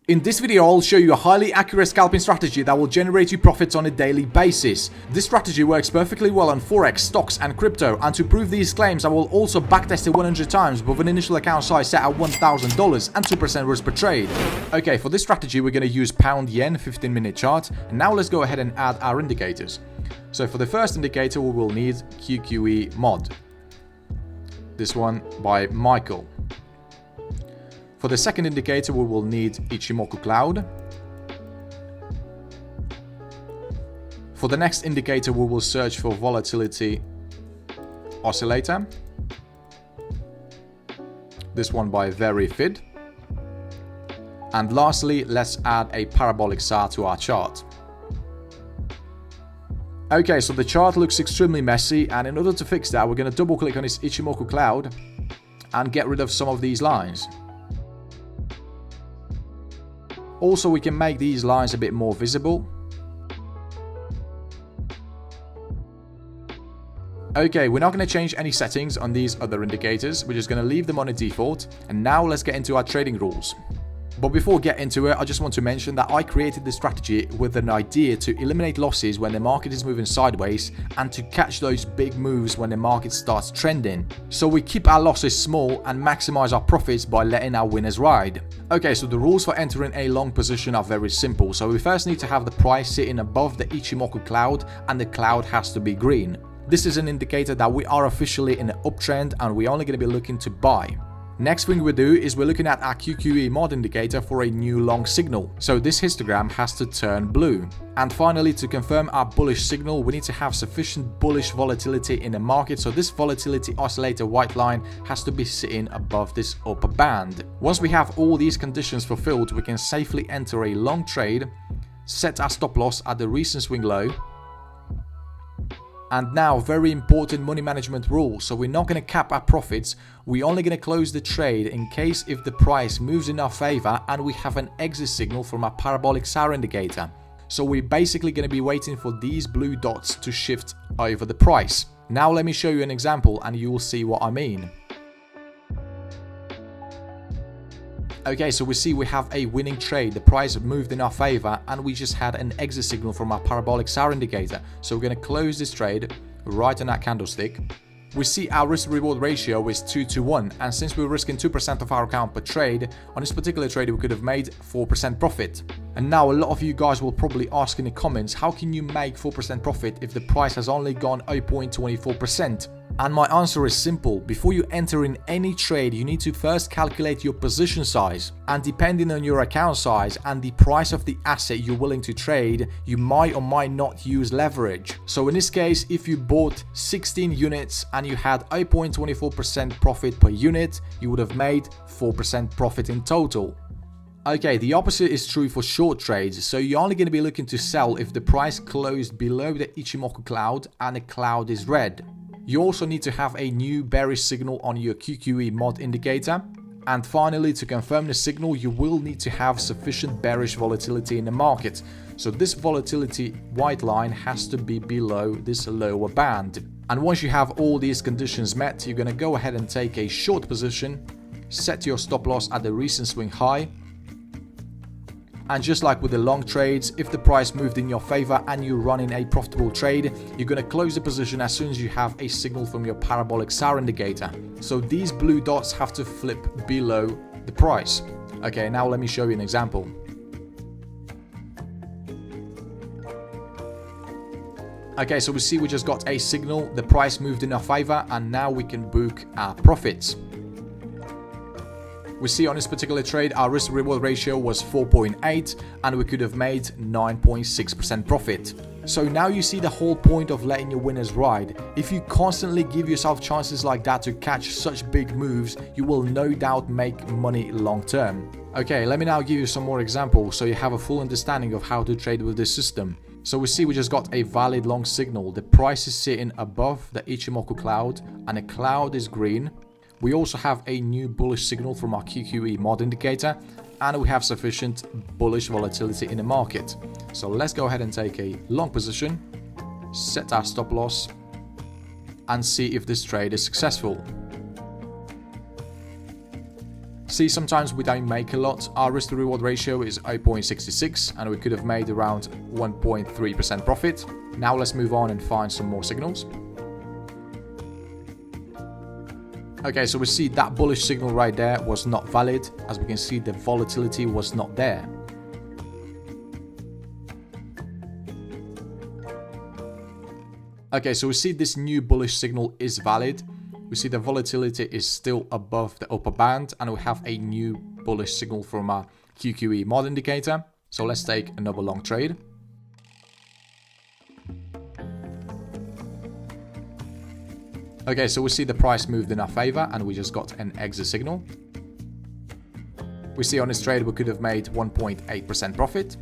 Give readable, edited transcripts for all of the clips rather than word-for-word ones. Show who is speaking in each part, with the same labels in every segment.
Speaker 1: In this video, I'll show you a highly accurate scalping strategy that will generate you profits on a daily basis. This strategy works perfectly well on Forex, stocks and crypto, and to prove these claims I will also backtest it 100 times with an initial account size set at $1,000 and 2% risk per trade. Okay, for this strategy we're going to use pound yen 15-minute chart, and now let's go ahead and add our indicators. So for the first indicator we will need QQE mod. This one by Michael. For the second indicator, we will need Ichimoku Cloud. For the next indicator, we will search for Volatility Oscillator. This one by VeryFid. And lastly, let's add a parabolic SAR to our chart. Okay, so the chart looks extremely messy, and in order to fix that, we're going to double click on this Ichimoku Cloud and get rid of some of these lines. Also, we can make these lines a bit more visible. Okay, we're not going to change any settings on these other indicators. We're just going to leave them on a default. And now let's get into our trading rules. But before we get into it, I just want to mention that I created this strategy with an idea to eliminate losses when the market is moving sideways and to catch those big moves when the market starts trending. So we keep our losses small and maximize our profits by letting our winners ride. Okay, so the rules for entering a long position are very simple. So we first need to have the price sitting above the Ichimoku cloud, and the cloud has to be green. This is an indicator that we are officially in an uptrend and we're only going to be looking to buy. Next thing we do is we're looking at our QQE mod indicator for a new long signal. So this histogram has to turn blue. And finally, to confirm our bullish signal, we need to have sufficient bullish volatility in the market. So this volatility oscillator white line has to be sitting above this upper band. Once we have all these conditions fulfilled, we can safely enter a long trade, set our stop loss at the recent swing low. And now, very important money management rule. So we're not going to cap our profits. We're only going to close the trade in case if the price moves in our favor and we have an exit signal from our parabolic SAR indicator. So we're basically going to be waiting for these blue dots to shift over the price. Now let me show you an example and you will see what I mean. Okay, so we see we have a winning trade. The price moved in our favor and we just had an exit signal from our parabolic SAR indicator. So we're going to close this trade right on that candlestick. We see our risk reward ratio is 2-to-1, and since we're risking 2% of our account per trade, on this particular trade we could have made 4% profit. And now a lot of you guys will probably ask in the comments, how can you make 4% profit if the price has only gone 0.24%? And my answer is simple. Before you enter in any trade, you need to first calculate your position size. And depending on your account size and the price of the asset you're willing to trade, you might or might not use leverage. So in this case, if you bought 16 units and you had 0.24% profit per unit, you would have made 4% profit in total. Okay, the opposite is true for short trades. So you're only going to be looking to sell if the price closed below the Ichimoku cloud and the cloud is red. You also need to have a new bearish signal on your QQE mod indicator. And finally, to confirm the signal, you will need to have sufficient bearish volatility in the market. So this volatility white line has to be below this lower band. And once you have all these conditions met, you're going to go ahead and take a short position, set your stop loss at the recent swing high. And just like with the long trades, if the price moved in your favor and you're running a profitable trade, you're going to close the position as soon as you have a signal from your parabolic SAR indicator. So these blue dots have to flip below the price. Okay, now let me show you an example. Okay, so we see we just got a signal, the price moved in our favor, and now we can book our profits. We see on this particular trade, our risk reward ratio was 4.8 and we could have made 9.6% profit. So now you see the whole point of letting your winners ride. If you constantly give yourself chances like that to catch such big moves, you will no doubt make money long term. Okay, let me now give you some more examples so you have a full understanding of how to trade with this system. So we see we just got a valid long signal. The price is sitting above the Ichimoku cloud and the cloud is green. We also have a new bullish signal from our QQE mod indicator, and we have sufficient bullish volatility in the market. So let's go ahead and take a long position, set our stop loss, and see if this trade is successful. See, sometimes we don't make a lot. Our risk to reward ratio is 0.66 and we could have made around 1.3% profit. Now let's move on and find some more signals. Okay, so we see that bullish signal right there was not valid. As we can see, the volatility was not there. Okay, so we see this new bullish signal is valid. We see the volatility is still above the upper band and we have a new bullish signal from our QQE mod indicator. So let's take another long trade. Okay, so we see the price moved in our favor and we just got an exit signal. We see on this trade we could have made 1.8% profit.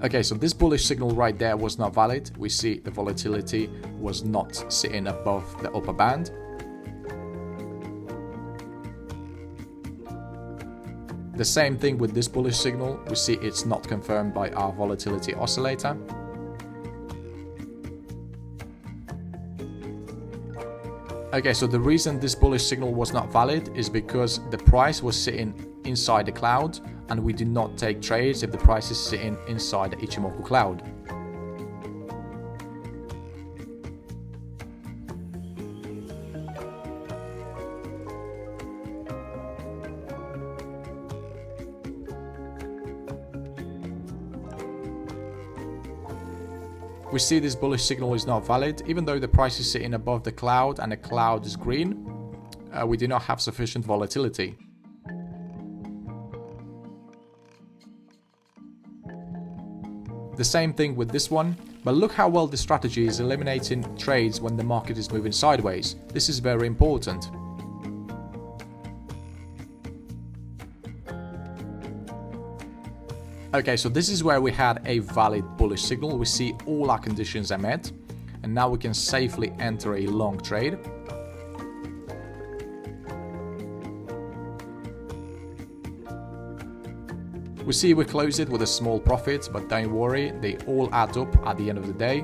Speaker 1: Okay, so this bullish signal right there was not valid. We see the volatility was not sitting above the upper band. The same thing with this bullish signal. We see it's not confirmed by our volatility oscillator. Okay, so the reason this bullish signal was not valid is because the price was sitting inside the cloud and we do not take trades if the price is sitting inside the Ichimoku cloud. We see this bullish signal is not valid, even though the price is sitting above the cloud and the cloud is green. We do not have sufficient volatility. The same thing with this one, but look how well this strategy is eliminating trades when the market is moving sideways. This is very important. Okay, so this is where we had a valid bullish signal. We see all our conditions are met, and now we can safely enter a long trade. We see we close it with a small profit, but don't worry, they all add up at the end of the day.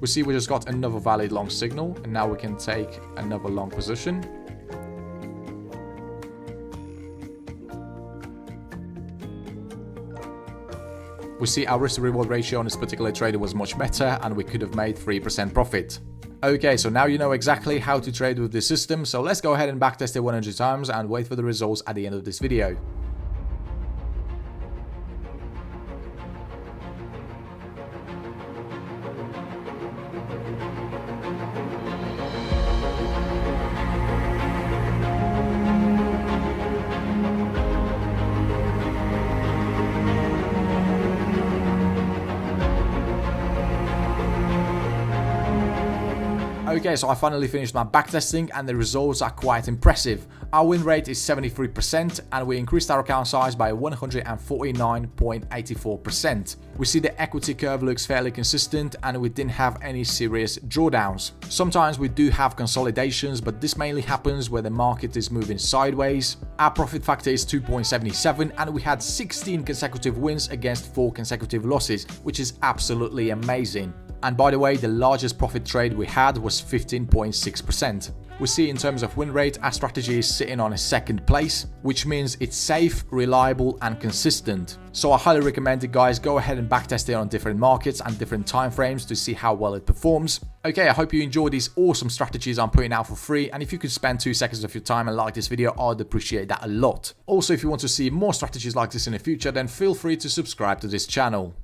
Speaker 1: We see we just got another valid long signal, and now we can take another long position. We see our risk to reward ratio on this particular trade was much better and we could have made 3% profit. Okay, so now you know exactly how to trade with this system, so let's go ahead and backtest it 100 times and wait for the results at the end of this video. Okay, so I finally finished my backtesting and the results are quite impressive. Our win rate is 73% and we increased our account size by 149.84%. We see the equity curve looks fairly consistent and we didn't have any serious drawdowns. Sometimes we do have consolidations, but this mainly happens where the market is moving sideways. Our profit factor is 2.77 and we had 16 consecutive wins against 4 consecutive losses, which is absolutely amazing. And by the way, the largest profit trade we had was 15.6%. We see in terms of win rate, our strategy is sitting on a second place, which means it's safe, reliable and consistent. So I highly recommend it, guys. Go ahead and backtest it on different markets and different time frames to see how well it performs. Okay, I hope you enjoyed these awesome strategies I'm putting out for free, and if you could spend 2 seconds of your time and like this video, I'd appreciate that a lot. Also, if you want to see more strategies like this in the future, then feel free to subscribe to this channel.